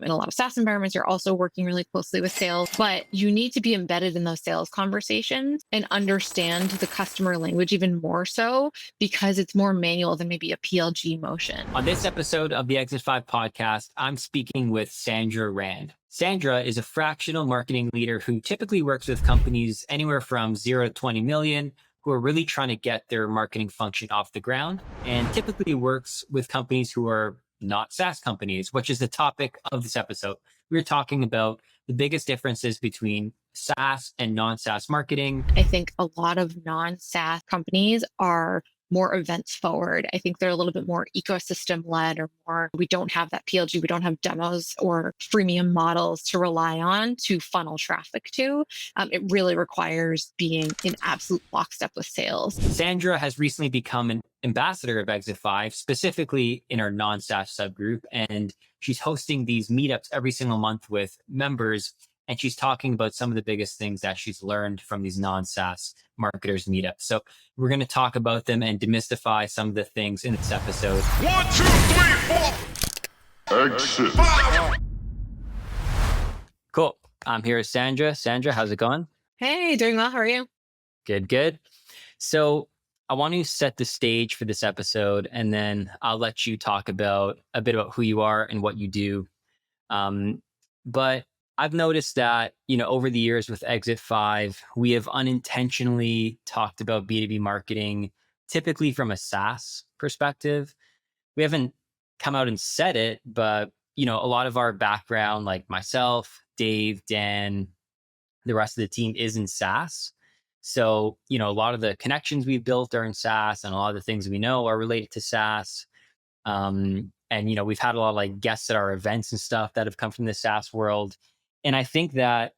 In a lot of SaaS environments, you're also working really closely with sales, but you need to be embedded in those sales conversations and understand the customer language even more so because it's more manual than maybe a PLG motion. On this episode of the Exit 5 podcast, I'm speaking with Sandra Rand. Sandra is a fractional marketing leader who typically works with companies anywhere from 0 to 20 million who are really trying to get their marketing function off the ground, and typically works with companies who are not SaaS companies, which is the topic of this episode. We're talking about the biggest differences between SaaS and non-SaaS marketing. I think a lot of non-SaaS companies are more events forward. I think they're a little bit more ecosystem led or more, we don't have that PLG, we don't have demos or freemium models to rely on to funnel traffic to. It really requires being in absolute lockstep with sales. Sandra has recently become an ambassador of Exit 5, specifically in our non-SaaS subgroup. And she's hosting these meetups every single month with members. And she's talking about some of the biggest things that she's learned from these non-SaaS marketers meetups. So we're going to talk about them and demystify some of the things in this episode. 1, 2, 3, 4. Exit. Cool. I'm here with Sandra. Sandra, how's it going? Hey, doing well. How are you? Good, good. So I want to set the stage for this episode, and then I'll let you talk about a bit about who you are and what you do. But I've noticed that, over the years with Exit 5, we have unintentionally talked about B2B marketing, typically from a SaaS perspective. We haven't come out and said it, but, a lot of our background, like myself, Dave, Dan, the rest of the team is in SaaS. So, a lot of the connections we've built are in SaaS, and a lot of the things we know are related to SaaS. And, we've had a lot of guests at our events and stuff that have come from the SaaS world. And I think that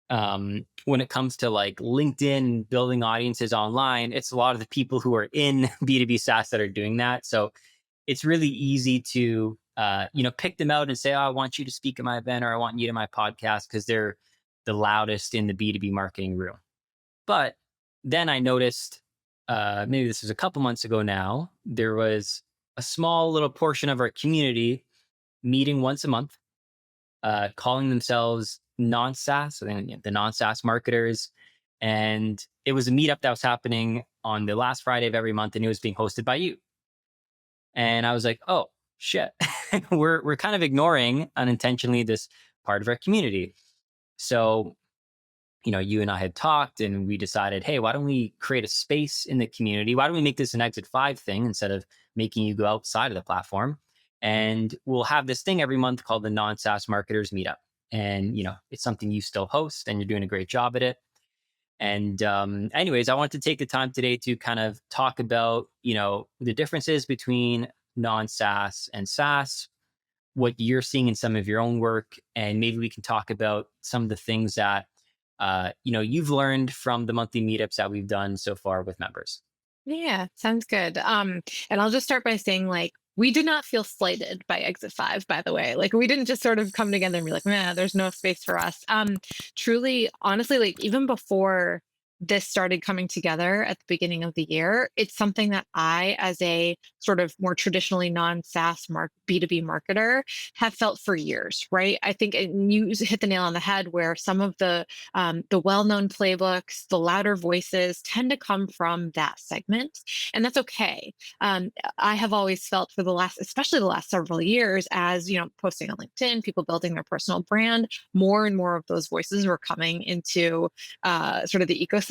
when it comes to LinkedIn and building audiences online, it's a lot of the people who are in B2B SaaS that are doing that. So it's really easy to, pick them out and say, oh, I want you to speak at my event, or I want you to my podcast, because they're the loudest in the B2B marketing room. But then I noticed, maybe this was a couple months ago now, there was a small little portion of our community meeting once a month, calling themselves non-SaaS, so the Non-SaaS Marketers. And it was a meetup that was happening on the last Friday of every month, and it was being hosted by you. And I was like, oh, shit, we're kind of ignoring unintentionally this part of our community. So, you and I had talked, and we decided, hey, why don't we create a space in the community? Why don't we make this an Exit 5 thing instead of making you go outside of the platform? And we'll have this thing every month called the Non-SaaS Marketers Meetup. And, it's something you still host, and you're doing a great job at it. And anyways, I wanted to take the time today to kind of talk about, the differences between non-SaaS and SaaS, what you're seeing in some of your own work. And maybe we can talk about some of the things that, you've learned from the monthly meetups that we've done so far with members. Yeah, sounds good. And I'll just start by saying, we did not feel slighted by Exit 5, by the way. We didn't just sort of come together and be like, nah, there's no space for us. Truly, honestly, even before this started coming together at the beginning of the year, it's something that I, as a sort of more traditionally non-SaaS B2B marketer, have felt for years, right? I think you hit the nail on the head where some of the well-known playbooks, the louder voices tend to come from that segment. And that's okay. I have always felt for especially the last several years, as, posting on LinkedIn, people building their personal brand, more and more of those voices were coming into sort of the ecosystem.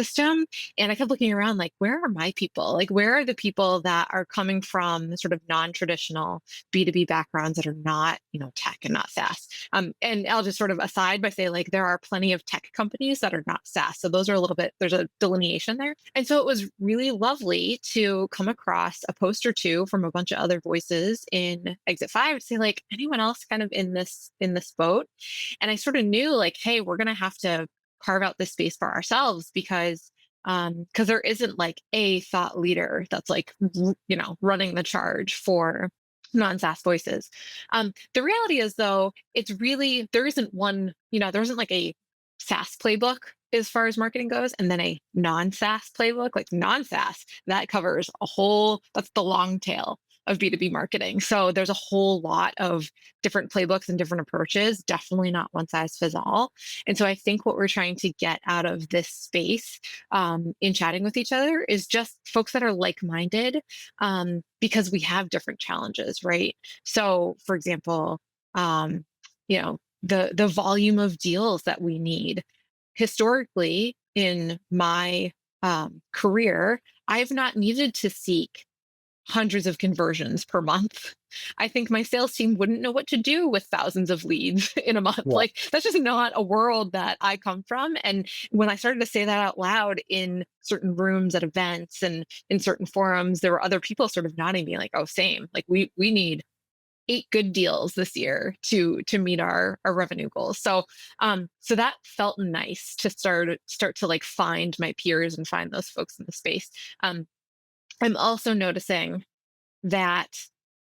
And I kept looking around where are my people? Where are the people that are coming from sort of non-traditional B2B backgrounds that are not, tech and not SaaS? And I'll just sort of aside by saying there are plenty of tech companies that are not SaaS. So those are there's a delineation there. And so it was really lovely to come across a post or two from a bunch of other voices in Exit 5 to say anyone else kind of in this boat. And I sort of knew hey, we're going to have to carve out this space for ourselves because there isn't a thought leader that's running the charge for non-SaaS voices. The reality is though, it's really, there isn't one, there isn't a SaaS playbook as far as marketing goes, and then a non-SaaS playbook. Non-SaaS, that covers that's the long tail. of B2B marketing. So there's a whole lot of different playbooks and different approaches, definitely not one size fits all. And so I think what we're trying to get out of this space in chatting with each other is just folks that are like-minded, because we have different challenges, right? So for example, um, the volume of deals that we need historically in my career, I've not needed to seek hundreds of conversions per month. I think my sales team wouldn't know what to do with thousands of leads in a month. Yeah. Like, that's just not a world that I come from. And when I started to say that out loud in certain rooms at events and in certain forums, there were other people sort of nodding me like, oh, same. Like, we need 8 good deals this year to meet our revenue goals. So that felt nice to start to like find my peers and find those folks in the space. I'm also noticing that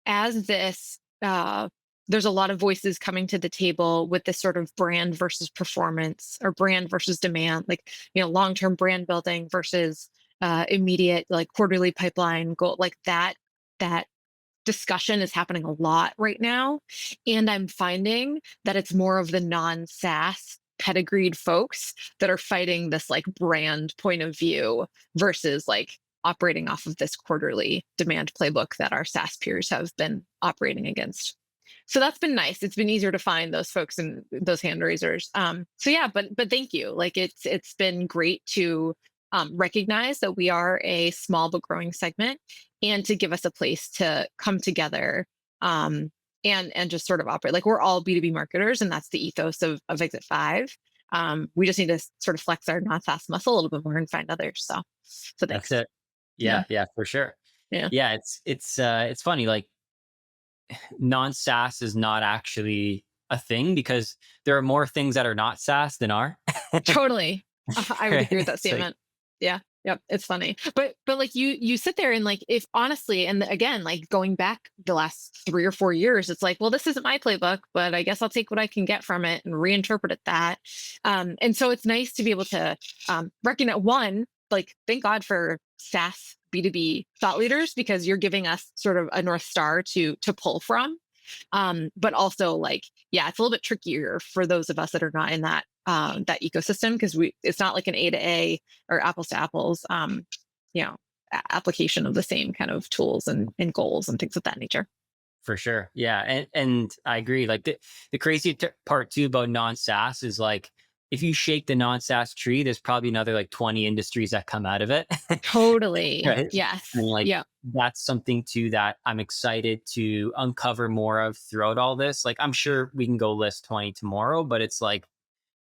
as this there's a lot of voices coming to the table with this sort of brand versus performance, or brand versus demand, like, long-term brand building versus immediate, like, quarterly pipeline goal, like that discussion is happening a lot right now. And I'm finding that it's more of the non-SaaS pedigreed folks that are fighting this like brand point of view versus like operating off of this quarterly demand playbook that our SaaS peers have been operating against. So that's been nice. It's been easier to find those folks and those hand raisers. So yeah, but thank you. Like, it's been great to recognize that we are a small but growing segment, and to give us a place to come together, um, and just sort of operate. Like, we're all B2B marketers, and that's the ethos of Exit Five. We just need to sort of flex our non-SaaS muscle a little bit more and find others. So That's thanks. it. Yeah, Yeah, for sure. yeah, Yeah, it's funny, like, non-SaaS is not actually a thing because there are more things that are not SaaS than are. totally. I would Right? agree with that It's like, statement. Yeah. Yep. It's funny. But like, you sit there and like, if honestly, and again, like going back the last 3 or 4 years, it's like, well, this isn't my playbook, but I guess I'll take what I can get from it and reinterpret it that. And so it's nice to be able to recognize, one, like, thank God for SaaS B2B thought leaders, because you're giving us sort of a North Star to pull from. But also, like, yeah, it's a little bit trickier for those of us that are not in that ecosystem, because it's not like an A to A or apples to apples, you know, application of the same kind of tools and goals and things of that nature. for sure. Yeah. And I agree. Like, the crazy part too about non-SaaS is, like, if you shake the non-SaaS tree, there's probably another like 20 industries that come out of it. Totally. Right. Yes. And like, Yeah. that's something too that I'm excited to uncover more of throughout all this. Like, I'm sure we can go list 20 tomorrow, but it's like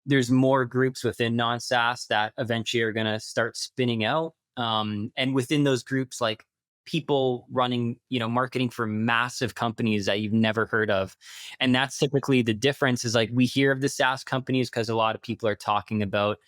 there's more groups within non-SaaS that eventually are going to start spinning out. And within those groups, like, people running, marketing for massive companies that you've never heard of. And that's typically the difference, is like, we hear of the SaaS companies because a lot of people are talking about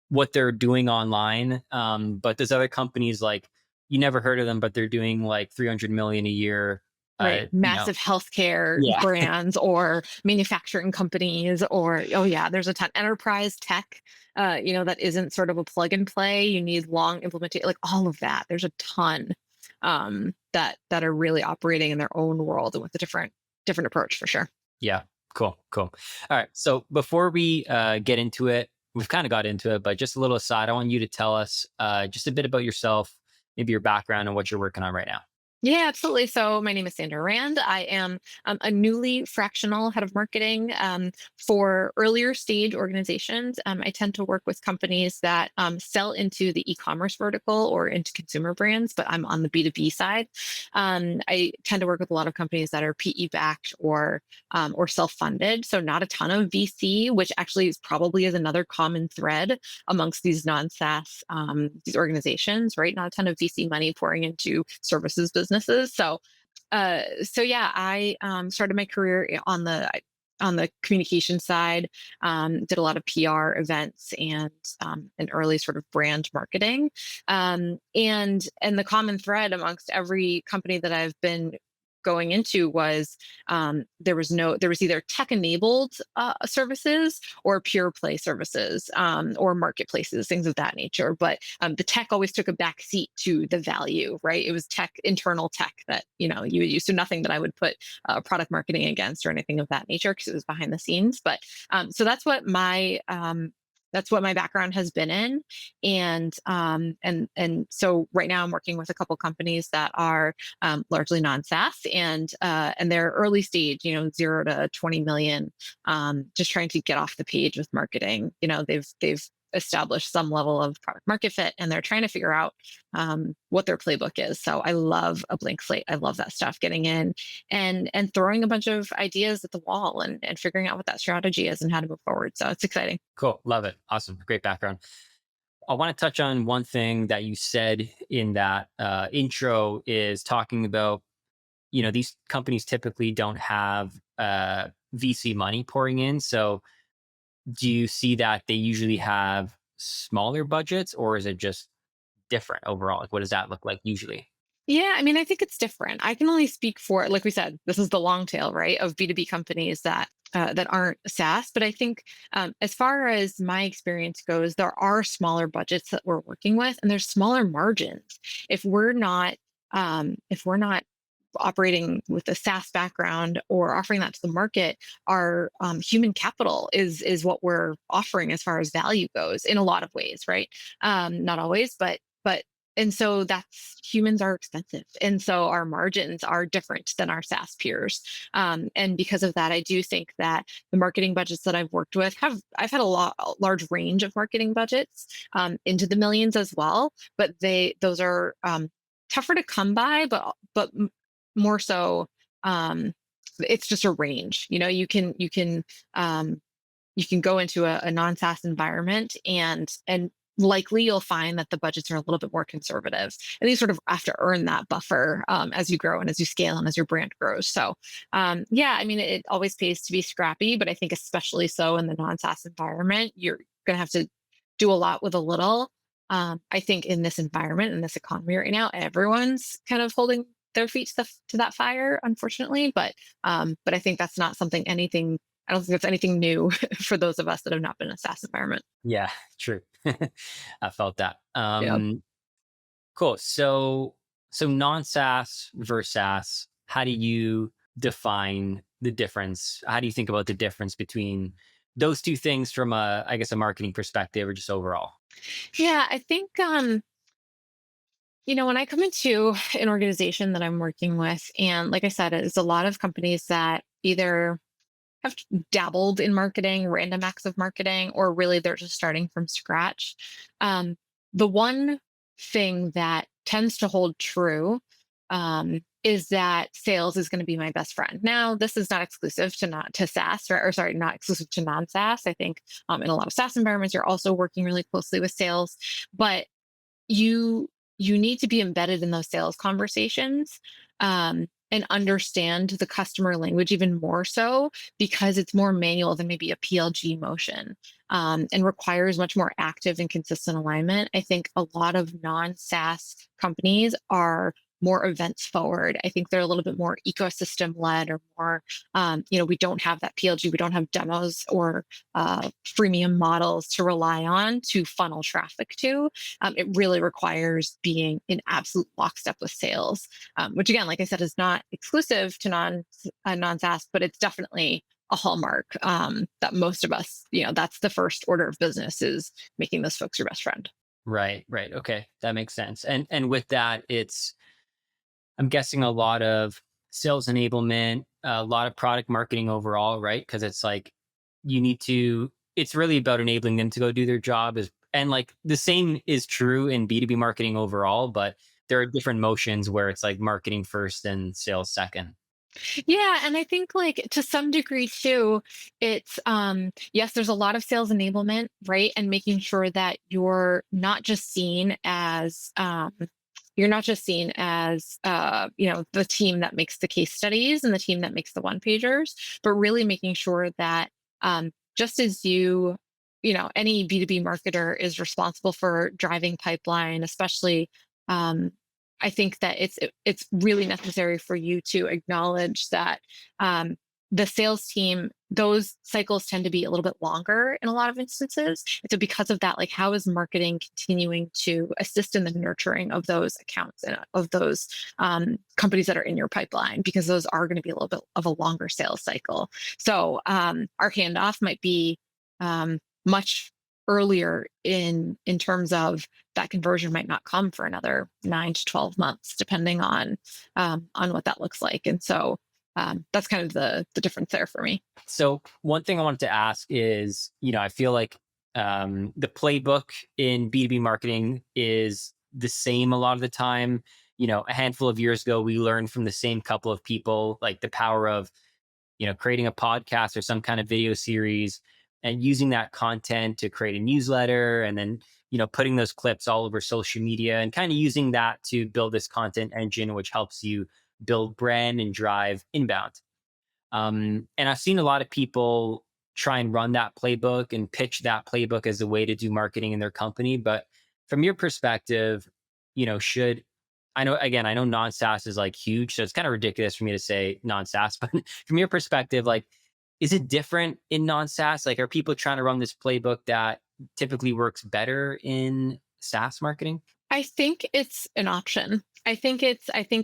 what they're doing online. But there's other companies, like, you never heard of them, but they're doing like 300 million a year. Right. Massive healthcare Yeah, brands or manufacturing companies, or, oh yeah, there's a ton. Enterprise tech, that isn't sort of a plug and play. You need long implementation, like all of that. There's a ton that are really operating in their own world and with a different approach for sure. yeah. Cool, cool. All right. So before we get into it, we've kind of got into it, but just a little aside, I want you to tell us just a bit about yourself, maybe your background and what you're working on right now. Yeah, absolutely. So my name is Sandra Rand. I am a newly fractional head of marketing for earlier stage organizations. I tend to work with companies that sell into the e-commerce vertical or into consumer brands, but I'm on the B2B side. I tend to work with a lot of companies that are PE backed or self-funded. So not a ton of VC, which actually is another common thread amongst these non-SaaS these organizations, right? Not a ton of VC money pouring into services businesses. So yeah, I started my career on the communication side. Did a lot of PR events and early sort of brand marketing. And the common thread amongst every company that I've been going into was there was either tech enabled services or pure play services, or marketplaces, things of that nature. But the tech always took a back seat to the value, right? It was tech, internal tech that you would use. So nothing that I would put product marketing against or anything of that nature because it was behind the scenes. But so that's what my background has been in. And so right now I'm working with a couple companies that are largely non-SaaS, and they're early stage, 0 to 20 million, just trying to get off the page with marketing. They've established some level of product market fit, and they're trying to figure out what their playbook is. So I love a blank slate. I love that stuff, getting in and throwing a bunch of ideas at the wall, and figuring out what that strategy is and how to move forward. So it's exciting. Cool. Love it. Awesome. Great background. I want to touch on one thing that you said in that intro is talking about, these companies typically don't have VC money pouring in. So do you see that they usually have smaller budgets, or is it just different overall? Like, what does that look like usually? Yeah, I mean, I think it's different. I can only speak for, like we said, this is the long tail, right, of B2B companies that aren't SaaS. But I think, as far as my experience goes, there are smaller budgets that we're working with, and there's smaller margins. If we're not operating with a SaaS background or offering that to the market, our human capital is what we're offering as far as value goes in a lot of ways, right? Not always, but and so that's humans are expensive, and so our margins are different than our SaaS peers. And because of that, I do think that the marketing budgets that I've worked with I've had a large range of marketing budgets, into the millions as well, but those are tougher to come by, but more so, it's just a range. You can go into a non-SaaS environment, and likely you'll find that the budgets are a little bit more conservative, and you sort of have to earn that buffer, as you grow and as you scale and as your brand grows. So yeah, I mean, it always pays to be scrappy, but I think especially so in the non-SaaS environment, you're going to have to do a lot with a little. I think in this environment, in this economy right now, everyone's kind of holding their feet to that fire, unfortunately. But I think that's not something anything. I don't think that's anything new for those of us that have not been in a SaaS environment. Yeah, true. I felt that. Yeah. Cool. So non-SaaS versus SaaS, how do you define the difference? How do you think about the difference between those two things from I guess, a marketing perspective or just overall? Yeah, I think, when I come into an organization that I'm working with, and like I said, it's a lot of companies that either have dabbled in marketing, random acts of marketing, or really they're just starting from scratch. Um, the one thing that tends to hold true, is that sales is going to be my best friend. Now, this is not exclusive to not to SaaS, or sorry, not exclusive to non-SaaS. I think, in a lot of SaaS environments, you're also working really closely with sales, but you you need to be embedded in those sales conversations, and understand the customer language even more so, because it's more manual than maybe a PLG motion, and requires much more active and consistent alignment. I think a lot of non-SaaS companies are more events forward. I think they're a little bit more ecosystem led, or more, we don't have that PLG, we don't have demos or freemium models to rely on to funnel traffic to. It really requires being in absolute lockstep with sales, which again, like I said, is not exclusive to non-SaaS, but it's definitely a hallmark, that most of us, that's the first order of business, is making those folks your best friend. Right, right. Okay, that makes sense. And with that, I'm guessing a lot of sales enablement, a lot of product marketing overall, right? Because it's like it's really about enabling them to go do their job. And like the same is true in B2B marketing overall, but there are different motions where it's like marketing first and sales second. Yeah, and I think, like, to some degree too, it's, yes, there's a lot of sales enablement, right? And making sure that you're not just seen as, the team that makes the case studies and the team that makes the one pagers, but really making sure that, just as any B2B marketer is responsible for driving pipeline, especially, um, I think that it's really necessary for you to acknowledge that um, the sales team, those cycles tend to be a little bit longer in a lot of instances. And so because of that, like how is marketing continuing to assist in the nurturing of those accounts and of those companies that are in your pipeline? Because those are going to be a little bit of a longer sales cycle. So our handoff might be much earlier in terms of that conversion might not come for another 9 to 12 months, depending on what that looks like. And so that's kind of the difference there for me. So one thing I wanted to ask is, I feel like the playbook in B2B marketing is the same a lot of the time. A handful of years ago, we learned from the same couple of people, like the power of, creating a podcast or some kind of video series and using that content to create a newsletter and then, putting those clips all over social media and kind of using that to build this content engine, which helps you build brand and drive inbound. And I've seen a lot of people try and run that playbook and pitch that playbook as a way to do marketing in their company. But from your perspective, should I know again, I know non-SaaS is like huge, so it's kind of ridiculous for me to say non-SaaS, but from your perspective, like, is it different in non-SaaS? Like, are people trying to run this playbook that typically works better in SaaS marketing? I think it's an option. I think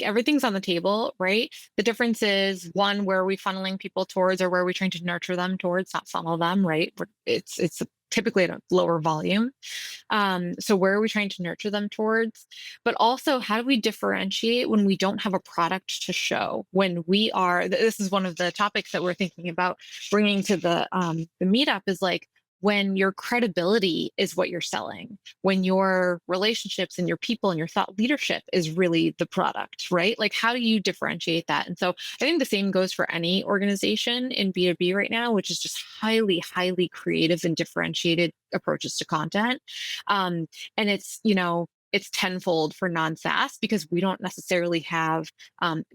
everything's on the table, right? The difference is one, where are we funneling people towards or where are we trying to nurture them towards, not funnel them, right? It's typically at a lower volume. So where are we trying to nurture them towards? But also, how do we differentiate when we don't have a product to show? When we are, this is one of the topics that we're thinking about bringing to the meetup is like, when your credibility is what you're selling, when your relationships and your people and your thought leadership is really the product, right? Like, how do you differentiate that? And so I think the same goes for any organization in B2B right now, which is just highly, highly creative and differentiated approaches to content. And it's tenfold for non-SaaS because we don't necessarily have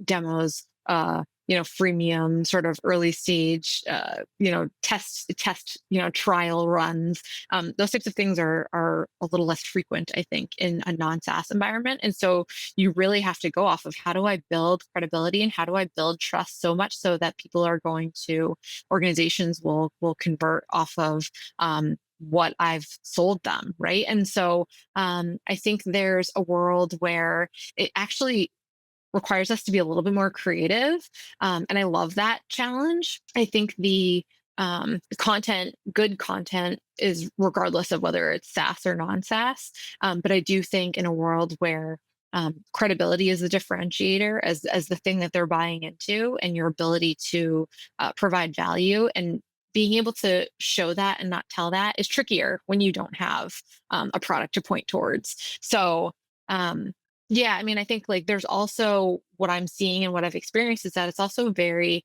demos, freemium sort of early stage, test, trial runs. Those types of things are a little less frequent, I think, in a non-SaaS environment. And so you really have to go off of how do I build credibility and how do I build trust so much so that people are going to organizations will convert off of what I've sold them, right? And so I think there's a world where it actually requires us to be a little bit more creative. And I love that challenge. I think the content, good content, is regardless of whether it's SaaS or non-SaaS. But I do think in a world where credibility is the differentiator as the thing that they're buying into, and your ability to provide value and being able to show that and not tell that is trickier when you don't have a product to point towards. So, yeah, I mean, I think like there's also what I'm seeing and what I've experienced is that it's also very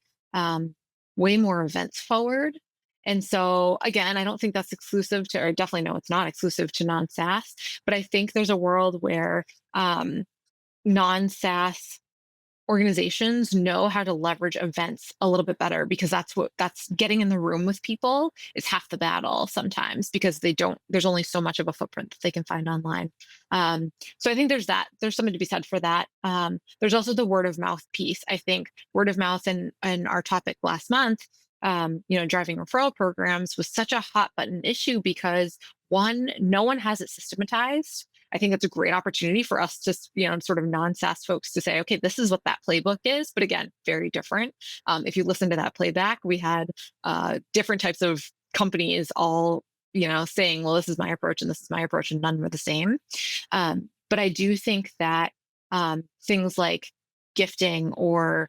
way more events forward. And so again, I don't think that's exclusive to, or definitely no, it's not exclusive to non-SaaS, but I think there's a world where non-SaaS organizations know how to leverage events a little bit better because that's getting in the room with people is half the battle sometimes because there's only so much of a footprint that they can find online. So I think there's something to be said for that. There's also the word of mouth piece. I think word of mouth and our topic last month, driving referral programs was such a hot button issue because one, no one has it systematized. I think it's a great opportunity for us to, sort of non-SaaS folks to say, okay, this is what that playbook is. But again, very different. If you listen to that playback, we had different types of companies all, saying, well, this is my approach and this is my approach, and none were the same. But I do think that things like gifting or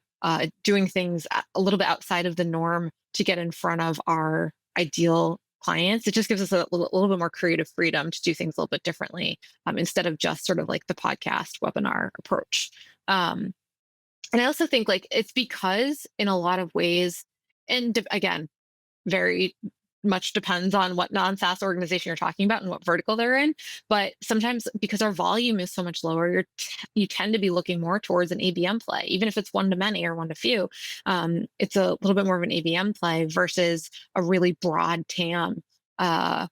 doing things a little bit outside of the norm to get in front of our ideal clients, it just gives us a little bit more creative freedom to do things a little bit differently instead of just sort of like the podcast webinar approach. And I also think like it's because in a lot of ways, and again, very much depends on what non-SaaS organization you're talking about and what vertical they're in. But sometimes because our volume is so much lower, you tend to be looking more towards an ABM play, even if it's one to many or one to few. It's a little bit more of an ABM play versus a really broad TAM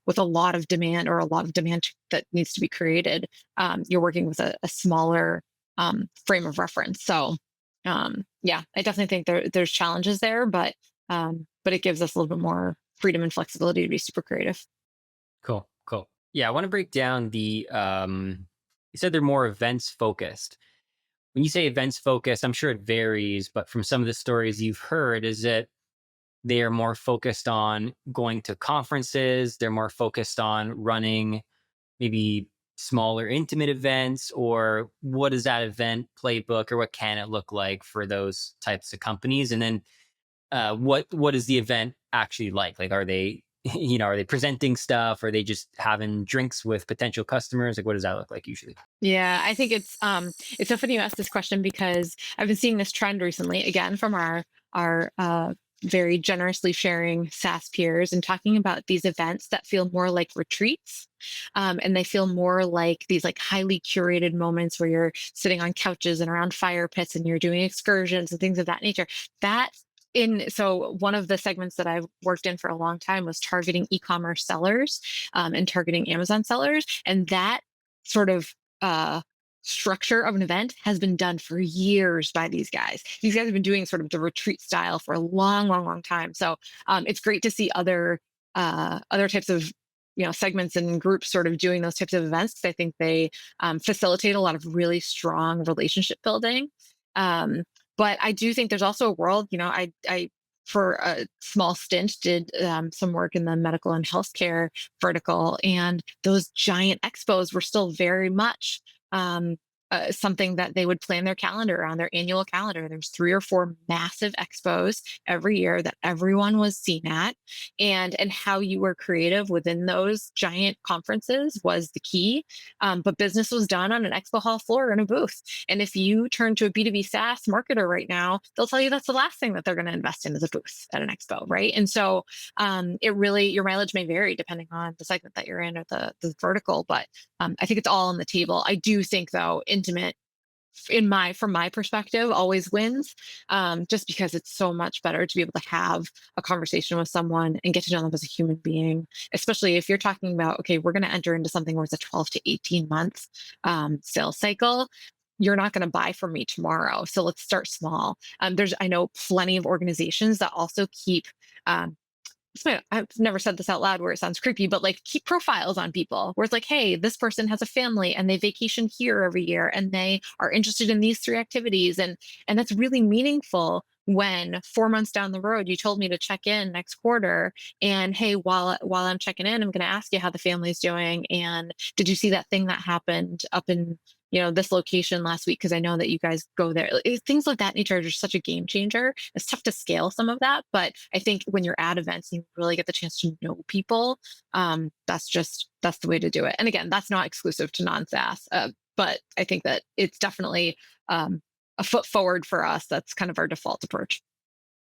with a lot of demand or a lot of demand that needs to be created. You're working with a smaller frame of reference. So yeah, I definitely think there's challenges there, but it gives us a little bit more freedom and flexibility to be super creative. Cool, cool. Yeah, I want to break down you said they're more events focused. When you say events focused, I'm sure it varies, but from some of the stories you've heard, is it they are more focused on going to conferences, they're more focused on running maybe smaller intimate events, or what is that event playbook, or what can it look like for those types of companies? And then what is the event actually like? Like, are they are they presenting stuff? Are they just having drinks with potential customers? Like, what does that look like usually? Yeah, I think it's so funny you asked this question because I've been seeing this trend recently, again from our very generously sharing SaaS peers and talking about these events that feel more like retreats. And they feel more like these like highly curated moments where you're sitting on couches and around fire pits and you're doing excursions and things of that nature. That in so one of the segments that I've worked in for a long time was targeting e-commerce sellers, and targeting Amazon sellers, and that sort of uh, structure of an event has been done for years by these guys. These guys have been doing sort of the retreat style for a long, long, long time. So it's great to see other types of segments and groups sort of doing those types of events because I think they facilitate a lot of really strong relationship building. Um, but I do think there's also a world. I for a small stint did some work in the medical and healthcare vertical, and those giant expos were still very much um, something that they would plan their calendar around, their annual calendar. There's 3 or 4 massive expos every year that everyone was seen at, and how you were creative within those giant conferences was the key. But business was done on an expo hall floor in a booth. And if you turn to a B2B SaaS marketer right now, they'll tell you that's the last thing that they're going to invest in is a booth at an expo, right? And so it really, your mileage may vary depending on the segment that you're in or the vertical, but I think it's all on the table. I do think though, intimate from my perspective always wins, just because it's so much better to be able to have a conversation with someone and get to know them as a human being, especially if you're talking about, okay, we're going to enter into something where it's a 12 to 18 months sales cycle. You're not going to buy from me tomorrow, so let's start small. I know plenty of organizations that also keep um, I've never said this out loud where it sounds creepy, but like keep profiles on people where it's like, hey, this person has a family and they vacation here every year and they are interested in these 3 activities. And that's really meaningful when 4 months down the road you told me to check in next quarter. And hey, while I'm checking in, I'm gonna ask you how the family's doing. And did you see that thing that happened up in this location last week? Because I know that you guys go there. Things like that nature are just such a game changer. It's tough to scale some of that, but I think when you're at events, you really get the chance to know people. That's the way to do it. And again, that's not exclusive to non-SaaS, but I think that it's definitely a foot forward for us. That's kind of our default approach.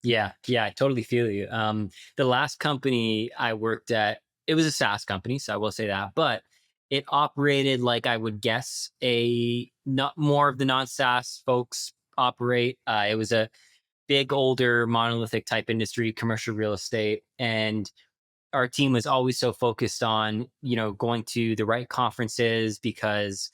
Yeah, yeah, I totally feel you. The last company I worked at, it was a SaaS company, so I will say that, but it operated like I would guess a not more of the non-SaaS folks operate. It was a big, older, monolithic type industry, commercial real estate, and our team was always so focused on going to the right conferences because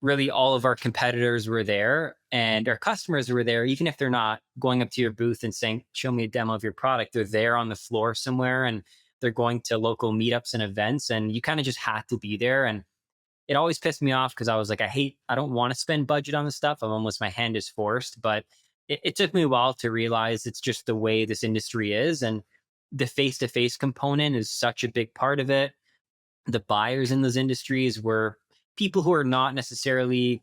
really all of our competitors were there and our customers were there. Even if they're not going up to your booth and saying, show me a demo of your product, they're there on the floor somewhere and they're going to local meetups and events, and you kind of just had to be there. And it always pissed me off because I was like, I don't want to spend budget on this stuff. I'm almost, my hand is forced. But it took me a while to realize it's just the way this industry is. And the face to face component is such a big part of it. The buyers in those industries were people who are not necessarily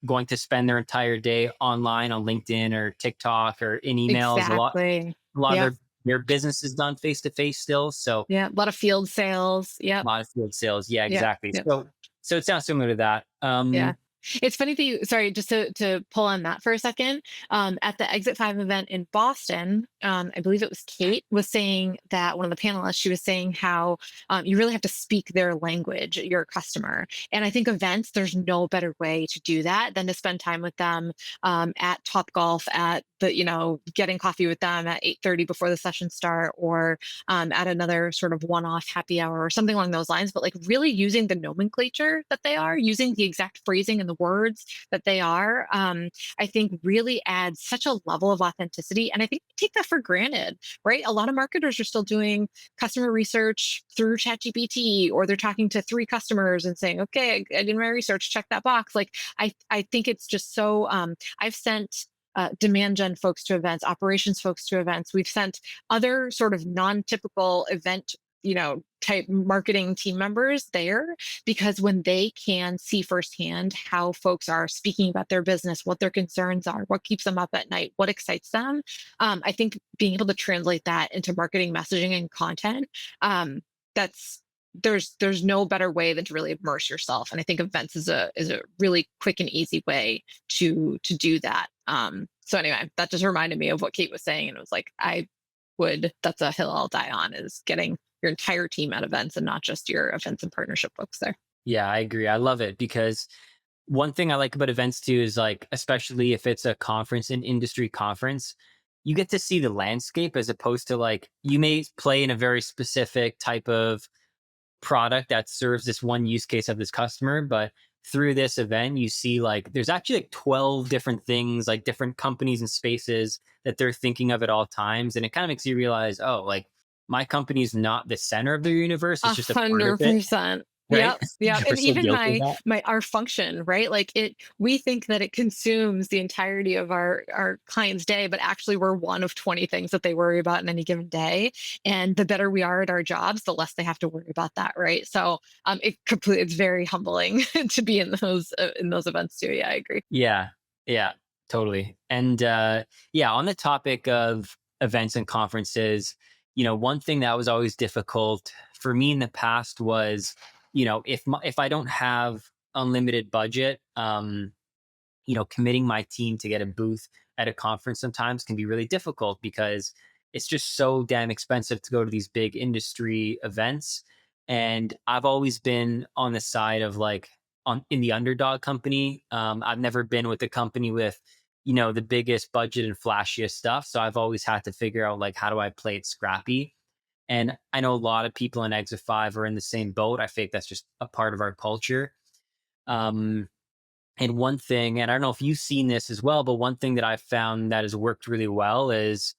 going to spend their entire day online on LinkedIn or TikTok or in emails. Exactly. A lot of Yep. their business is done face to face still. So Yeah. A lot of field sales. a Yep. lot of field sales. Yeah, Yep. exactly. Yep. So it sounds similar to that. Yeah. It's funny that sorry, just to pull on that for a second. At the Exit 5 event in Boston, I believe it was Kate, was saying that one of the panelists, she was saying how you really have to speak their language, your customer. And I think events, there's no better way to do that than to spend time with them at Top Golf, at the, getting coffee with them at 8:30 before the session start, or at another sort of one-off happy hour or something along those lines. But like really using the nomenclature that they are, using the exact phrasing and the words that they are. I think really adds such a level of authenticity. And I think we take that for granted, right? A lot of marketers are still doing customer research through ChatGPT, or they're talking to three customers and saying, okay, I did my research, check that box. Like, I think it's just so, I've sent demand gen folks to events, operations folks to events. We've sent other sort of non-typical event, type marketing team members there, because when they can see firsthand how folks are speaking about their business, what their concerns are, what keeps them up at night, what excites them, I think being able to translate that into marketing messaging and content, that's there's no better way than to really immerse yourself. And I think events is a really quick and easy way to do that. So anyway, that just reminded me of what Kate was saying, and it was like, that's a hill I'll die on, is getting your entire team at events and not just your events and partnership folks there. Yeah, I agree. I love it because one thing I like about events too is like, especially if it's a conference, an industry conference, you get to see the landscape as opposed to like, you may play in a very specific type of product that serves this one use case of this customer. But through this event, you see like there's actually like 12 different things, like different companies and spaces that they're thinking of at all times. And it kind of makes you realize, oh, like my company's not the center of their universe. A It's just a part of hundred it. percent. Right. Yep. Yep. We're And so even guilty of my that. my our function, right? Like we think that it consumes the entirety of our client's day, but actually we're one of 20 things that they worry about in any given day. And the better we are at our jobs, the less they have to worry about that, right? So it's very humbling to be in those events too. Yeah, I agree. Yeah. Yeah, totally. And yeah, on the topic of events and conferences, one thing that was always difficult for me in the past was, if I don't have unlimited budget, committing my team to get a booth at a conference sometimes can be really difficult because it's just so damn expensive to go to these big industry events. And I've always been on the side of like on in the underdog company. I've never been with a company with, the biggest budget and flashiest stuff. So I've always had to figure out like how do I play it scrappy. And I know a lot of people in Exit 5 are in the same boat. I think that's just a part of our culture. Um, and one thing, and I don't know if you've seen this as well, but one thing that I've found that has worked really well is,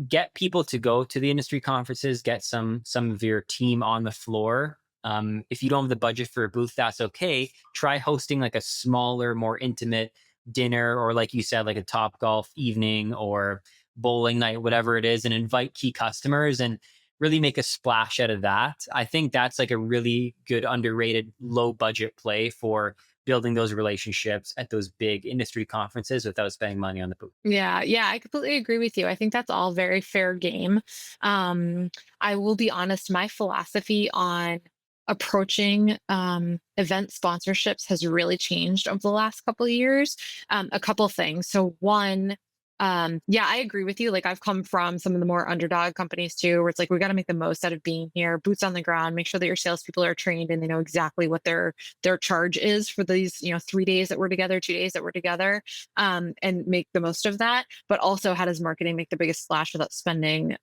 get people to go to the industry conferences, get some of your team on the floor. If you don't have the budget for a booth, that's okay. Try hosting like a smaller, more intimate dinner, or like you said, like a Top Golf evening or bowling night, whatever it is, and invite key customers and really make a splash out of that. I think that's like a really good underrated low budget play for building those relationships at those big industry conferences without spending money on the booth. Yeah, yeah, I completely agree with you. I think that's all very fair game. Um, I will be honest, my philosophy on approaching event sponsorships has really changed over the last couple of years. A couple things. So one, yeah, I agree with you. Like I've come from some of the more underdog companies too, where it's like we got to make the most out of being here, boots on the ground, make sure that your salespeople are trained and they know exactly what their charge is for these, 3 days that we're together, 2 days that we're together, and make the most of that. But also, how does marketing make the biggest splash without spending,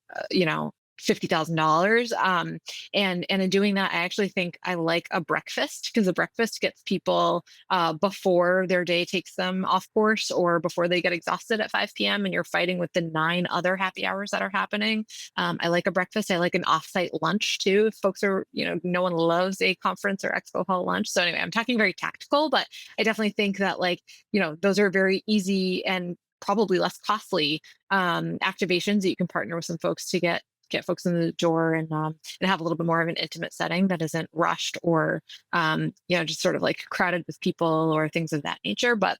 $50,000? And in doing that, I actually think I like a breakfast, because a breakfast gets people before their day takes them off course, or before they get exhausted at 5 p.m. and you're fighting with the 9 other happy hours that are happening. I like a breakfast. I like an offsite lunch too. If folks are, no one loves a conference or expo hall lunch. So anyway, I'm talking very tactical, but I definitely think that like, those are very easy and probably less costly activations that you can partner with some folks to get folks in the door, and have a little bit more of an intimate setting that isn't rushed, or just sort of like crowded with people or things of that nature. But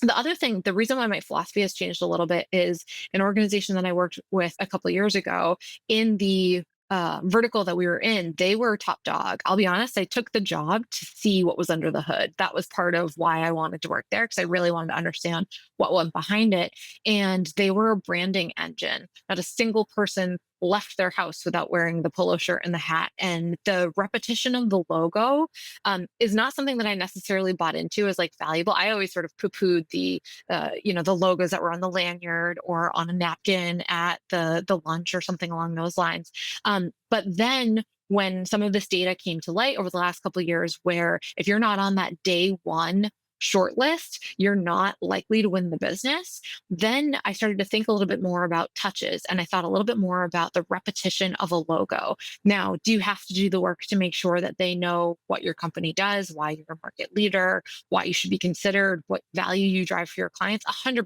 the other thing, the reason why my philosophy has changed a little bit, is an organization that I worked with a couple of years ago in the vertical that we were in, they were top dog. I'll be honest, I took the job to see what was under the hood. That was part of why I wanted to work there because I really wanted to understand what went behind it. And they were a branding engine. Not a single person left their house without wearing the polo shirt and the hat. And the repetition of the logo is not something that I necessarily bought into as like valuable. I always sort of poo-pooed the logos that were on the lanyard or on a napkin at the lunch or something along those lines. But then when some of this data came to light over the last couple of years, where if you're not on that day one shortlist, you're not likely to win the business. Then I started to think a little bit more about touches and I thought a little bit more about the repetition of a logo. Now, do you have to do the work to make sure that they know what your company does, why you're a market leader, why you should be considered, what value you drive for your clients? 100%.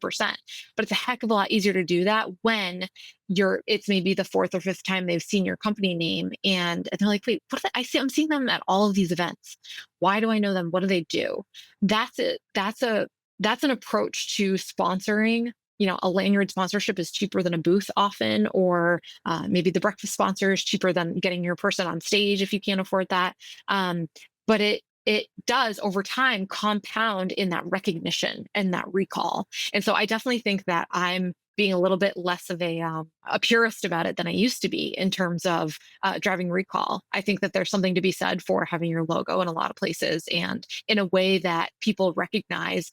But it's a heck of a lot easier to do that when it's maybe the fourth or fifth time they've seen your company name and they're like, wait, what? I'm seeing them at all of these events. Why do I know them? What do they do? That's it. That's an approach to sponsoring. A lanyard sponsorship is cheaper than a booth often, or maybe the breakfast sponsor is cheaper than getting your person on stage if you can't afford that. But it does over time compound in that recognition and that recall. And so I definitely think that I'm being a little bit less of a purist about it than I used to be in terms of driving recall. I think that there's something to be said for having your logo in a lot of places and in a way that people recognize,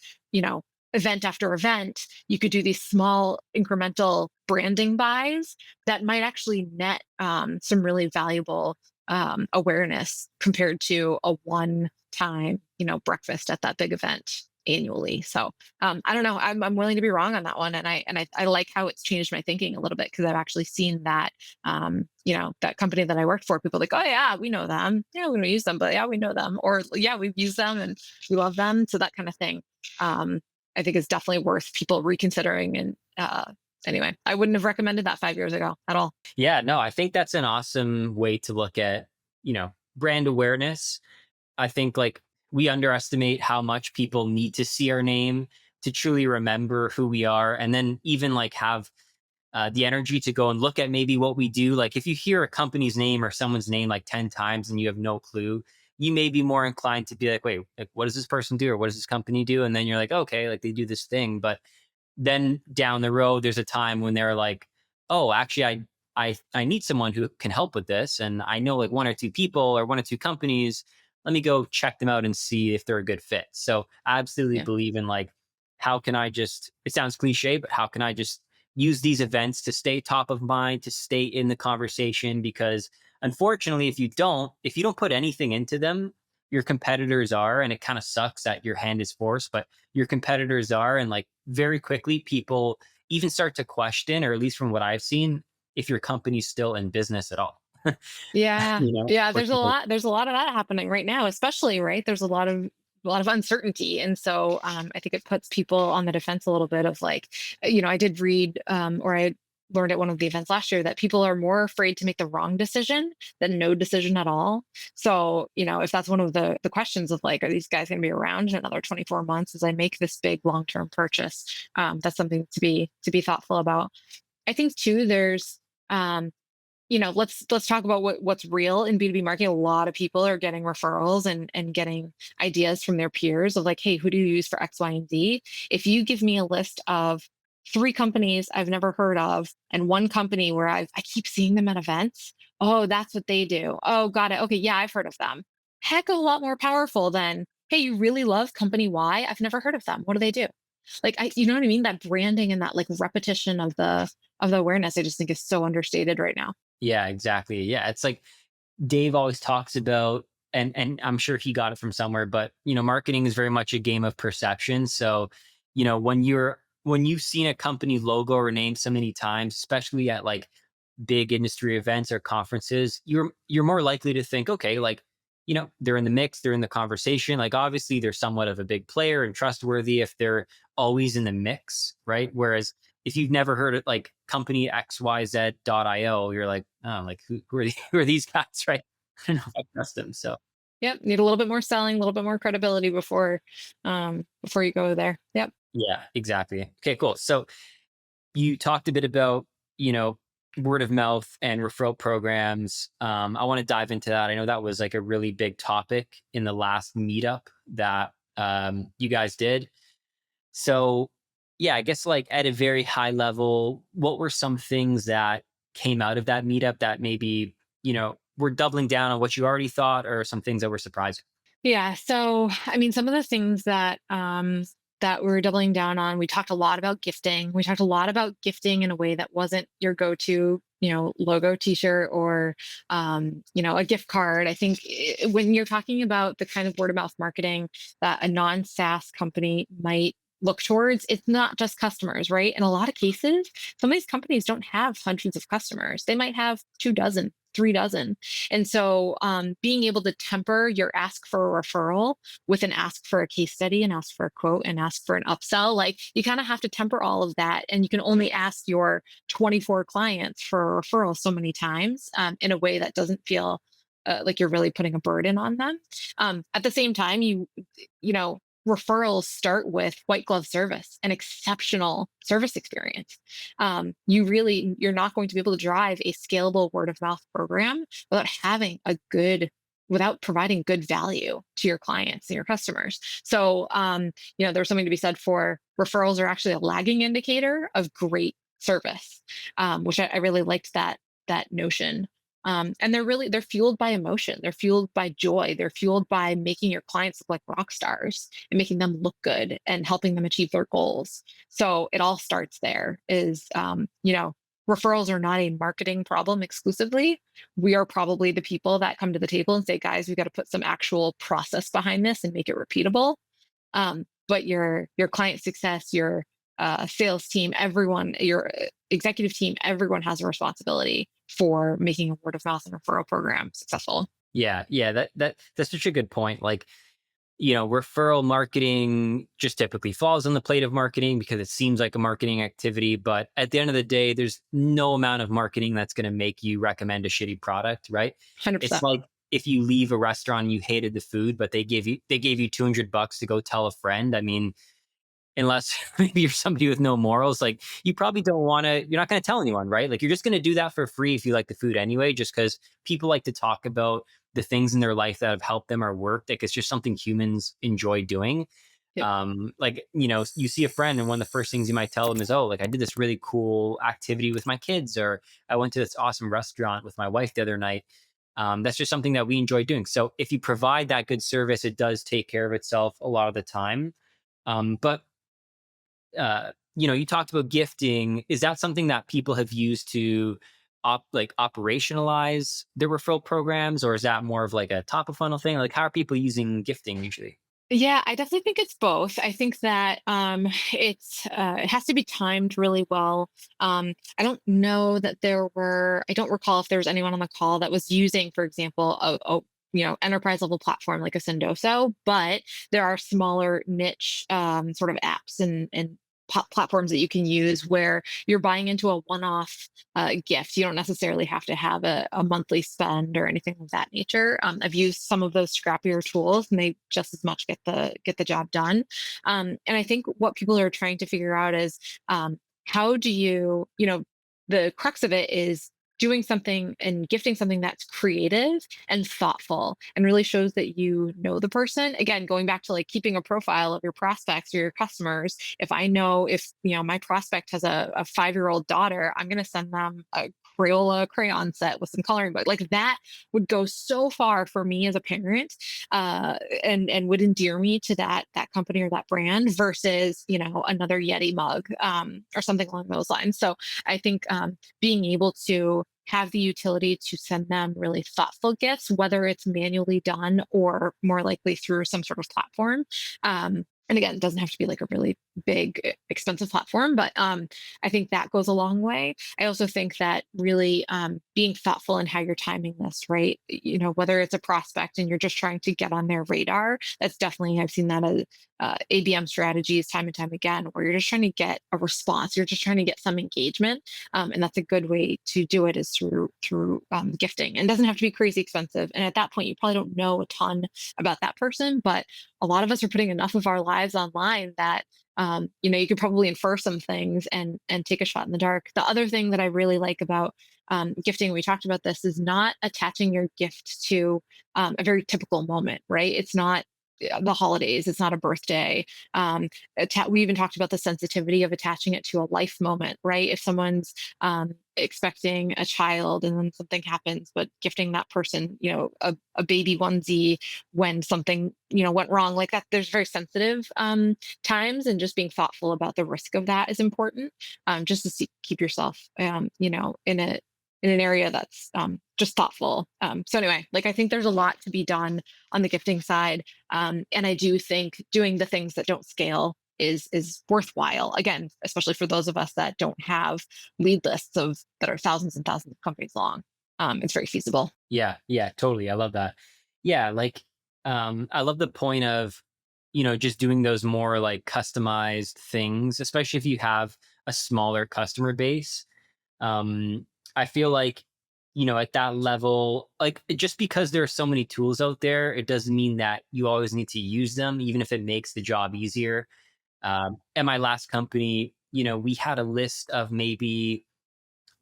event after event, you could do these small incremental branding buys that might actually net some really valuable awareness compared to a one time, breakfast at that big event annually. So I don't know. I'm willing to be wrong on that one, and I like how it's changed my thinking a little bit because I've actually seen that that company that I worked for. People are like, oh yeah, we know them. Yeah, we don't use them, but yeah, we know them. Or yeah, we've used them and we love them. So that kind of thing. I think is definitely worth people reconsidering. And anyway, I wouldn't have recommended that 5 years ago at all. Yeah, no, I think that's an awesome way to look at, brand awareness. I think like we underestimate how much people need to see our name to truly remember who we are. And then even like have the energy to go and look at maybe what we do. Like if you hear a company's name or someone's name like 10 times and you have no clue, you may be more inclined to be like, wait, like, what does this person do? Or what does this company do? And then you're like, okay, like they do this thing. But then down the road, there's a time when they're like, oh, actually, I need someone who can help with this. And I know like one or two people or one or two companies. Let me go check them out and see if they're a good fit. So I absolutely Yeah. believe in like, how can I just, it sounds cliche, but how can I just use these events to stay top of mind, to stay in the conversation? Because unfortunately, if you don't put anything into them, your competitors are, and it kind of sucks that your hand is forced, but your competitors are, and like very quickly people even start to question, or at least from what I've seen, if your company's still in business at all. Yeah. Yeah, Which is like, there's a lot of that happening right now, especially, right? There's a lot of uncertainty. And so I think it puts people on the defense a little bit of like, I did read or I learned at one of the events last year that people are more afraid to make the wrong decision than no decision at all. So, if that's one of the questions of like, are these guys going to be around in another 24 months as I make this big long-term purchase? That's something to be thoughtful about. I think too, there's um, let's talk about what's real in B2B marketing. A lot of people are getting referrals and getting ideas from their peers of like, hey, who do you use for X, Y, and Z? If you give me a list of three companies I've never heard of and one company where I keep seeing them at events, oh, that's what they do. Oh, got it. Okay, yeah, I've heard of them. Heck of a lot more powerful than, hey, you really love company Y? I've never heard of them. What do they do? Like you know what I mean? That branding and that like repetition of the awareness, I just think is so understated right now. yeah, exactly. Yeah. It's like Dave always talks about, and I'm sure he got it from somewhere, but marketing is very much a game of perception. So, when you've seen a company logo or name so many times, especially at like big industry events or conferences, you're more likely to think, okay, like, they're in the mix, they're in the conversation. Like obviously they're somewhat of a big player and trustworthy if they're always in the mix, right? Whereas if you've never heard of like company XYZ.io, you're like, oh, like who are these guys, right? I don't know if I trust them. So Yep, need a little bit more selling, a little bit more credibility before you go there. Yep. yeah, exactly. Okay, cool. So you talked a bit about, you know, word of mouth and referral programs. I want to dive into that. I know that was like a really big topic in the last meetup that you guys did. So, yeah, I guess like at a very high level, what were some things that came out of that meetup that maybe, were doubling down on what you already thought, or some things that were surprising? Yeah. So, I mean, some of the things that we're doubling down on, we talked a lot about gifting. We talked a lot about gifting in a way that wasn't your go-to, logo T-shirt or, a gift card. I think when you're talking about the kind of word of mouth marketing that a non-SaaS company might look towards, it's not just customers, right? In a lot of cases, some of these companies don't have hundreds of customers. They might have 2 dozen, 3 dozen. And so being able to temper your ask for a referral with an ask for a case study and ask for a quote and ask for an upsell, like you kind of have to temper all of that. And you can only ask your 24 clients for a referral so many times in a way that doesn't feel like you're really putting a burden on them. At the same time, you know, referrals start with white glove service and exceptional service experience. You're not going to be able to drive a scalable word of mouth program without providing good value to your clients and your customers. So, there's something to be said for referrals are actually a lagging indicator of great service, which I really liked that notion. And they're fueled by emotion. They're fueled by joy. They're fueled by making your clients look like rock stars and making them look good and helping them achieve their goals. So it all starts there is, referrals are not a marketing problem exclusively. We are probably the people that come to the table and say, guys, we got to put some actual process behind this and make it repeatable. But your client success, your sales team, everyone, your executive team, everyone has a responsibility for making a word of mouth and referral program successful. Yeah, yeah, that's such a good point. Like, referral marketing just typically falls on the plate of marketing because it seems like a marketing activity. But at the end of the day, there's no amount of marketing that's going to make you recommend a shitty product, right? It's 100%. like if you leave a restaurant and you hated the food, but they gave you $200 to go tell a friend. I mean, unless maybe you're somebody with no morals, like you probably don't want to, you're not going to tell anyone, right? Like you're just going to do that for free if you like the food anyway, just because people like to talk about the things in their life that have helped them or worked. Like it's just something humans enjoy doing. Yep. Like, you see a friend and one of the first things you might tell them is, oh, like I did this really cool activity with my kids, or I went to this awesome restaurant with my wife the other night. That's just something that we enjoy doing. So if you provide that good service, it does take care of itself a lot of the time. But you talked about gifting. Is that something that people have used to operationalize their referral programs, or is that more of like a top of funnel thing? Like, how are people using gifting usually? Yeah, I definitely think it's both. I think that it has to be timed really well. I don't know that I don't recall if there was anyone on the call that was using, for example, enterprise level platform like a Sendoso, but there are smaller niche sort of apps and platforms that you can use where you're buying into a one-off gift. You don't necessarily have to have a monthly spend or anything of that nature. I've used some of those scrappier tools, and they just as much get the job done. And I think what people are trying to figure out is how do the crux of it is doing something and gifting something that's creative and thoughtful and really shows that you know the person. Again, going back to like keeping a profile of your prospects or your customers. If I know if my prospect has a 5-year-old daughter, I'm going to send them a Crayola crayon set with some coloring book. Like that would go so far for me as a parent, and would endear me to that company or that brand versus another Yeti mug, or something along those lines. So I think being able to have the utility to send them really thoughtful gifts, whether it's manually done or more likely through some sort of platform. And again, it doesn't have to be like a really big, expensive platform, but I think that goes a long way. I also think that really being thoughtful in how you're timing this, right? Whether it's a prospect and you're just trying to get on their radar, that's definitely, I've seen that as ABM strategies time and time again, where you're just trying to get a response, you're just trying to get some engagement, and that's a good way to do it is through gifting. And it doesn't have to be crazy expensive. And at that point, you probably don't know a ton about that person, but a lot of us are putting enough of our lives online that You could probably infer some things and take a shot in the dark. The other thing that I really like about gifting, we talked about this, is not attaching your gift to a very typical moment, right? It's not the holidays, it's not a birthday. We even talked about the sensitivity of attaching it to a life moment, right? If someone's expecting a child and then something happens, but gifting that person, a baby onesie when something, went wrong, like that, there's very sensitive times, and just being thoughtful about the risk of that is important. Just to keep yourself, in an area that's just thoughtful. So anyway, like, I think there's a lot to be done on the gifting side, and I do think doing the things that don't scale is worthwhile. Again, especially for those of us that don't have lead lists of that are thousands and thousands of companies long. It's very feasible. Yeah, yeah, totally. I love that. Yeah, like I love the point of, just doing those more like customized things, especially if you have a smaller customer base. Um, I feel like, at that level, like just because there are so many tools out there, it doesn't mean that you always need to use them, even if it makes the job easier. At my last company, we had a list of maybe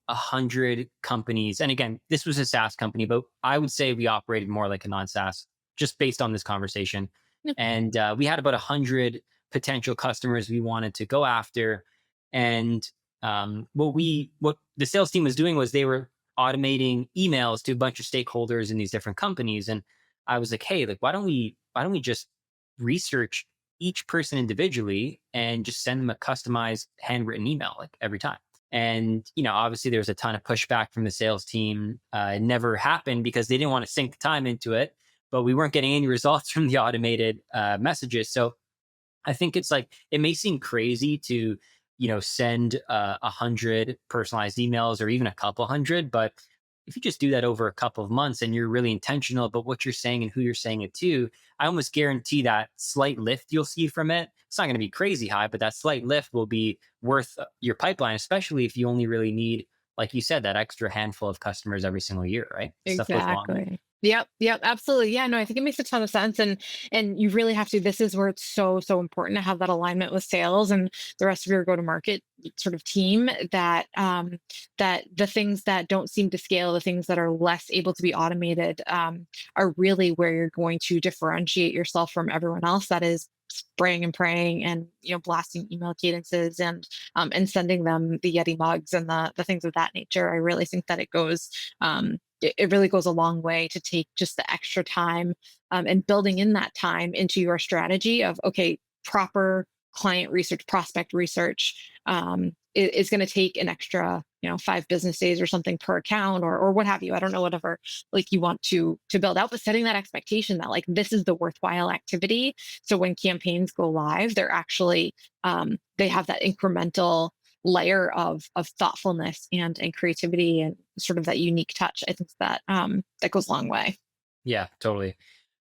100 companies. And again, this was a SaaS company, but I would say we operated more like a non-SaaS, just based on this conversation. Yeah. And we had about 100 potential customers we wanted to go after. And what the sales team was doing was they were automating emails to a bunch of stakeholders in these different companies. And I was like, hey, like, why don't we just research each person individually and just send them a customized handwritten email like every time? And, obviously there's a ton of pushback from the sales team. It never happened because they didn't want to sink the time into it, but we weren't getting any results from the automated messages. So I think it's like, it may seem crazy to, send 100 personalized emails or even a couple hundred, but if you just do that over a couple of months and you're really intentional about what you're saying and who you're saying it to, I almost guarantee that slight lift you'll see from it. It's not going to be crazy high, but that slight lift will be worth your pipeline, especially if you only really need, like you said, that extra handful of customers every single year, right? Stuff goes a long way. Exactly. Yep, absolutely. Yeah, no, I think it makes a ton of sense. And you really have to, this is where it's so important to have that alignment with sales and the rest of your go-to-market sort of team, that the things that don't seem to scale, the things that are less able to be automated, are really where you're going to differentiate yourself from everyone else that is spraying and praying and blasting email cadences and sending them the Yeti mugs and the things of that nature. I really think that it really goes a long way to take just the extra time, and building in that time into your strategy of, okay, proper client research, prospect research, is going to take an extra 5 business days or something per account, or what have you. I don't know, whatever like you want to build out, but setting that expectation that, like, this is the worthwhile activity. So when campaigns go live, they're actually, they have that incremental layer of thoughtfulness and creativity and sort of that unique touch. I think that goes a long way. Yeah, totally.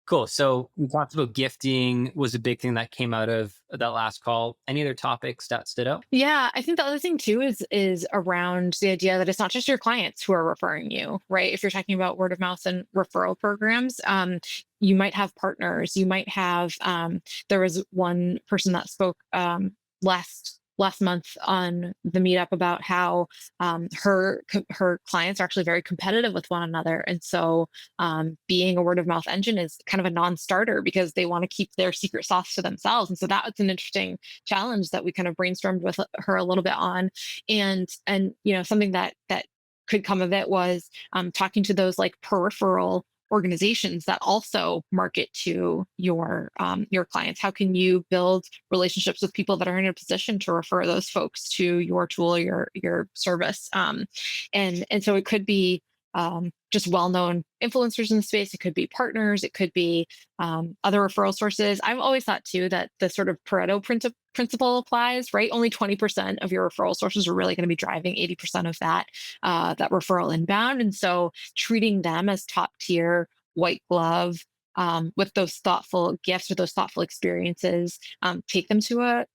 Cool. So we talked about gifting was a big thing that came out of that last call. Any other topics that stood out? Yeah, I think the other thing too is around the idea that it's not just your clients who are referring you, right? If you're talking about word of mouth and referral programs, you might have partners. You might have. There was one person that spoke last month on the meetup about how her clients are actually very competitive with one another, and so being a word of mouth engine is kind of a non-starter because they want to keep their secret sauce to themselves. And so that was an interesting challenge that we kind of brainstormed with her a little bit on. And something that could come of it was talking to those like peripheral organizations that also market to your clients. How can you build relationships with people that are in a position to refer those folks to your tool, your service? And so it could be just well-known influencers in the space. It could be partners. It could be other referral sources. I've always thought too that the sort of Pareto principle applies, right? Only 20% of your referral sources are really going to be driving 80% of that referral inbound. And so treating them as top tier, white glove, with those thoughtful gifts, with those thoughtful experiences. Take them to a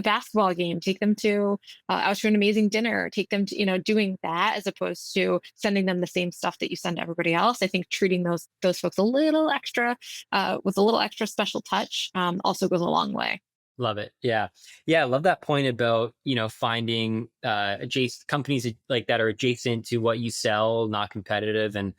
basketball game. Take them to out to an amazing dinner. Take them to doing that as opposed to sending them the same stuff that you send to everybody else. I think treating those folks a little extra, with a little extra special touch, also goes a long way. Love it. Yeah. Yeah. I love that point about, finding adjacent companies like that are adjacent to what you sell, not competitive, and,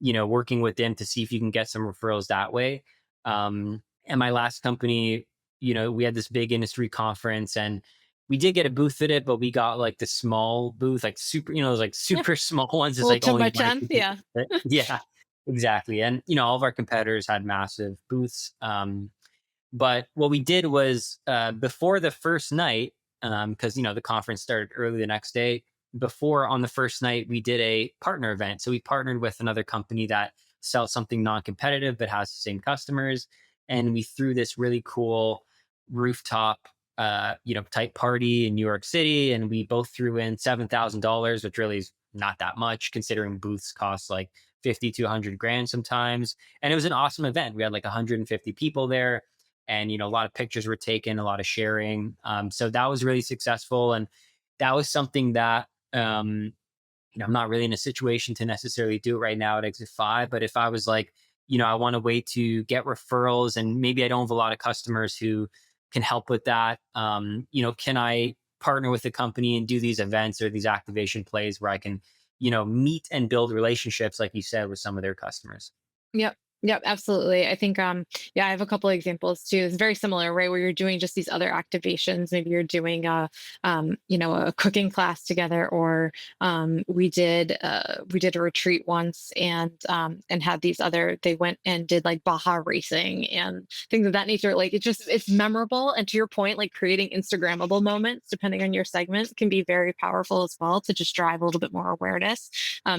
working with them to see if you can get some referrals that way. And my last company, we had this big industry conference and we did get a booth at it, but we got like the small booth, like super, those like Yeah, super small ones. a It's little like too only much one or on. two people. Yeah. Fit. Yeah, exactly. And, all of our competitors had massive booths. But what we did was before the first night, because the conference started early the next day. Before on the first night, we did a partner event. So we partnered with another company that sells something non-competitive but has the same customers, and we threw this really cool rooftop, type party in New York City, and we both threw in $7,000, which really is not that much considering booths cost like 50 to 100 grand sometimes. And it was an awesome event. We had like 150 people there, and a lot of pictures were taken, a lot of sharing. So that was really successful, and that was something that I'm not really in a situation to necessarily do it right now at Exit Five. But if I was like, I want a way to get referrals, and maybe I don't have a lot of customers who can help with that. Can I partner with a company and do these events or these activation plays where I can, meet and build relationships, like you said, with some of their customers? Yep. Yep, absolutely. I think yeah, I have a couple of examples too. It's very similar, right? Where you're doing just these other activations. Maybe you're doing a cooking class together, or we did a retreat once and had these other they went and did like Baja racing and things of that nature. Like it's memorable. And to your point, like creating Instagrammable moments, depending on your segment, can be very powerful as well to just drive a little bit more awareness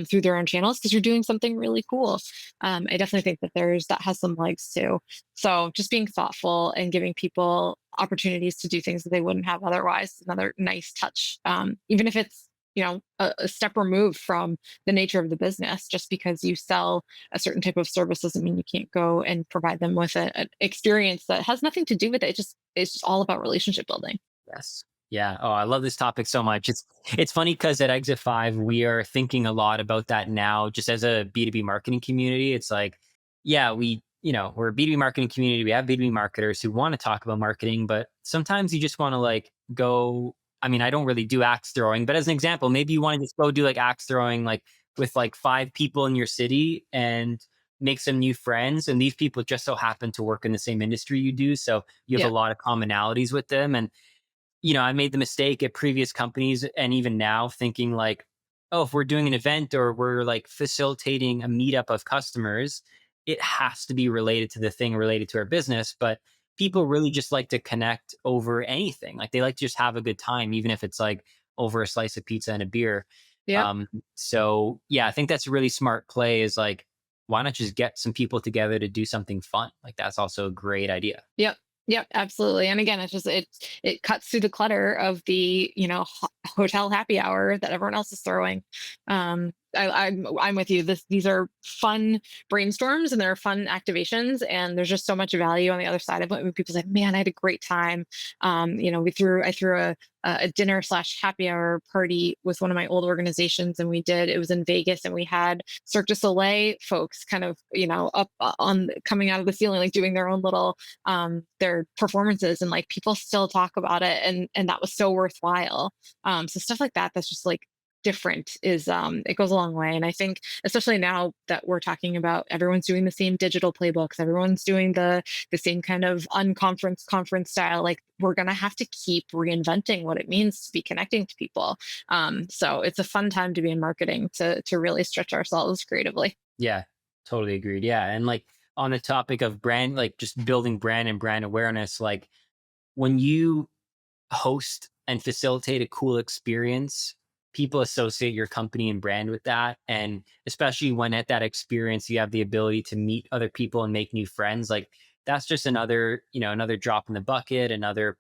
through their own channels because you're doing something really cool. I definitely think that that has some legs too. So just being thoughtful and giving people opportunities to do things that they wouldn't have otherwise, another nice touch. Even if it's a step removed from the nature of the business, just because you sell a certain type of service doesn't mean you can't go and provide them with an experience that has nothing to do with it. It's just all about relationship building. Yes. Yeah. Oh, I love this topic so much. It's funny because at Exit Five, we are thinking a lot about that now, just as a B2B marketing community. It's like, yeah, we're a B2B marketing community. We have B2B marketers who want to talk about marketing, but sometimes you just want to like go. I mean, I don't really do axe throwing, but as an example, maybe you want to just go do like axe throwing, like with like five people in your city and make some new friends. And these people just so happen to work in the same industry you do. So you have a Yeah. lot of commonalities with them. And I made the mistake at previous companies and even now thinking like, oh, if we're doing an event or we're like facilitating a meetup of customers, it has to be related to the thing related to our business. But people really just like to connect over anything. Like they like to just have a good time, even if it's like over a slice of pizza and a beer. Yep. So yeah, I think that's a really smart play is like, why not just get some people together to do something fun? Like that's also a great idea. Yep. Yep, absolutely. And again, it cuts through the clutter of the hotel happy hour that everyone else is throwing. I'm with you. These are fun brainstorms and they're fun activations, and there's just so much value on the other side of it. When people say, "Man, I had a great time." I threw a dinner slash happy hour party with one of my old organizations, and it was in Vegas, and we had Cirque du Soleil folks kind of up on coming out of the ceiling, like doing their own little their performances, and like people still talk about it, and that was so worthwhile. So stuff like that that's just like different is it goes a long way. And I think especially now that we're talking about everyone's doing the same digital playbooks, everyone's doing the same kind of unconference conference style, like we're going to have to keep reinventing what it means to be connecting to people. So it's a fun time to be in marketing to really stretch ourselves creatively. Yeah, totally agreed. Yeah. And like on the topic of brand, like just building brand and brand awareness, like when you host and facilitate a cool experience, people associate your company and brand with that. And especially when at that experience, you have the ability to meet other people and make new friends, like that's just another drop in the bucket, another,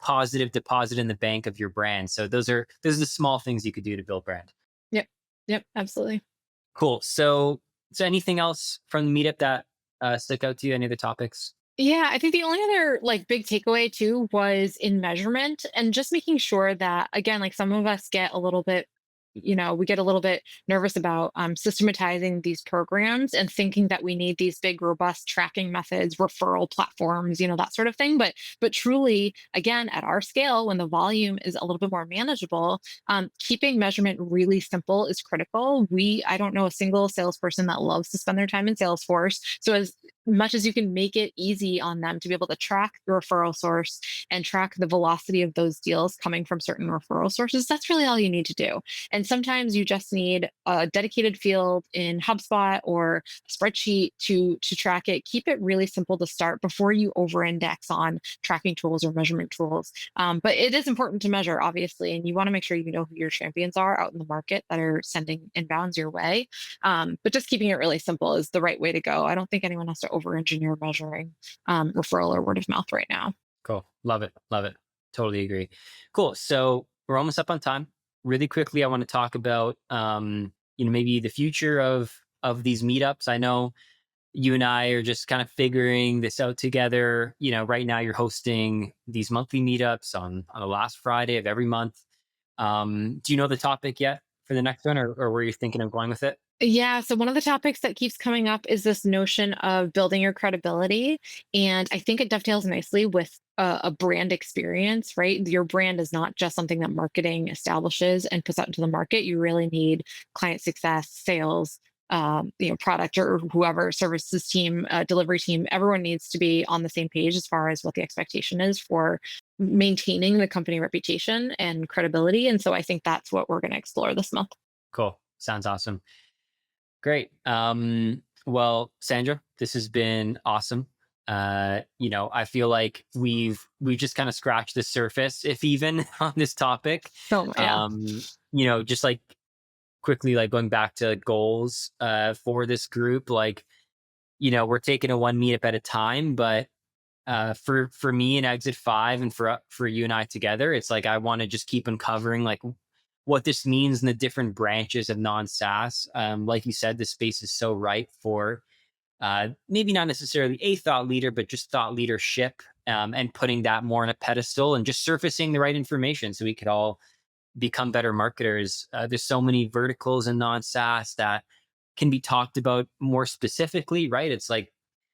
positive deposit in the bank of your brand. So those are the small things you could do to build brand. Yep. Yep, absolutely. Cool. So anything else from the meetup that stick out to you? Any other topics? Yeah, I think the only other like big takeaway too was in measurement and just making sure that again, like some of us get a little bit we get a little bit nervous about systematizing these programs and thinking that we need these big, robust tracking methods, referral platforms, that sort of thing. But truly, again, at our scale, when the volume is a little bit more manageable, keeping measurement really simple is critical. I don't know a single salesperson that loves to spend their time in Salesforce. So as much as you can make it easy on them to be able to track the referral source and track the velocity of those deals coming from certain referral sources, that's really all you need to do. And sometimes you just need a dedicated field in HubSpot or a spreadsheet to track it. Keep it really simple to start before you over-index on tracking tools or measurement tools. But it is important to measure, obviously, and you want to make sure you know who your champions are out in the market that are sending inbounds your way. But just keeping it really simple is the right way to go. I don't think anyone has to over-engineer measuring referral or word of mouth right now. Cool. Love it. Love it. Totally agree. Cool. So we're almost up on time. Really quickly, I want to talk about maybe the future of these meetups. I know you and I are just kind of figuring this out together. Right now you're hosting these monthly meetups on the last Friday of every month. Do you know the topic yet for the next one, or were you thinking of going with it? Yeah. So one of the topics that keeps coming up is this notion of building your credibility. And I think it dovetails nicely with a brand experience, right? Your brand is not just something that marketing establishes and puts out into the market. You really need client success, sales, product or whoever, services team, delivery team. Everyone needs to be on the same page as far as what the expectation is for maintaining the company reputation and credibility. And so I think that's what we're going to explore this month. Cool. Sounds awesome. Great. Well, Sandra, this has been awesome. I feel like we've just kind of scratched the surface, if even, on this topic. So yeah. Just like quickly, like going back to goals for this group, like, we're taking a one meetup at a time, but for me and Exit 5 and for you and I together, it's like I want to just keep uncovering like what this means in the different branches of non-SaaS. Like you said, the space is so ripe for maybe not necessarily a thought leader, but just thought leadership, and putting that more on a pedestal and just surfacing the right information so we could all become better marketers. There's so many verticals in non-SaaS that can be talked about more specifically, right? It's like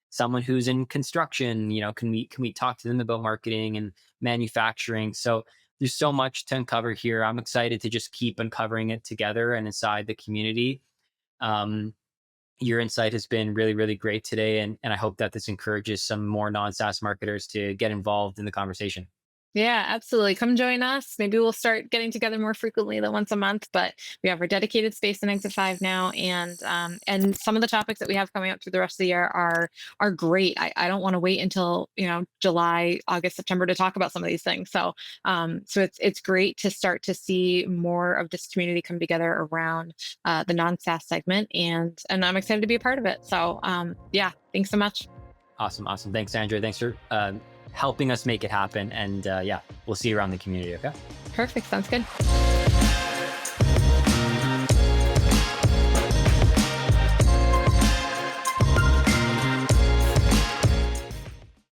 someone who's in construction, can we talk to them about marketing and manufacturing? So there's so much to uncover here. I'm excited to just keep uncovering it together and inside the community. Um, your insight has been really, really great today. And I hope that this encourages some more non-SaaS marketers to get involved in the conversation. Yeah, absolutely. Come join us. Maybe we'll start getting together more frequently than once a month. But we have our dedicated space in Exit 5 now, and some of the topics that we have coming up through the rest of the year are great. I don't want to wait until July, August, September to talk about some of these things. So it's great to start to see more of this community come together around the non-SaaS segment, and I'm excited to be a part of it. So yeah, thanks so much. Awesome. Awesome. Thanks, Sandra. Thanks for helping us make it happen. And yeah, we'll see you around the community. Okay. Perfect. Sounds good.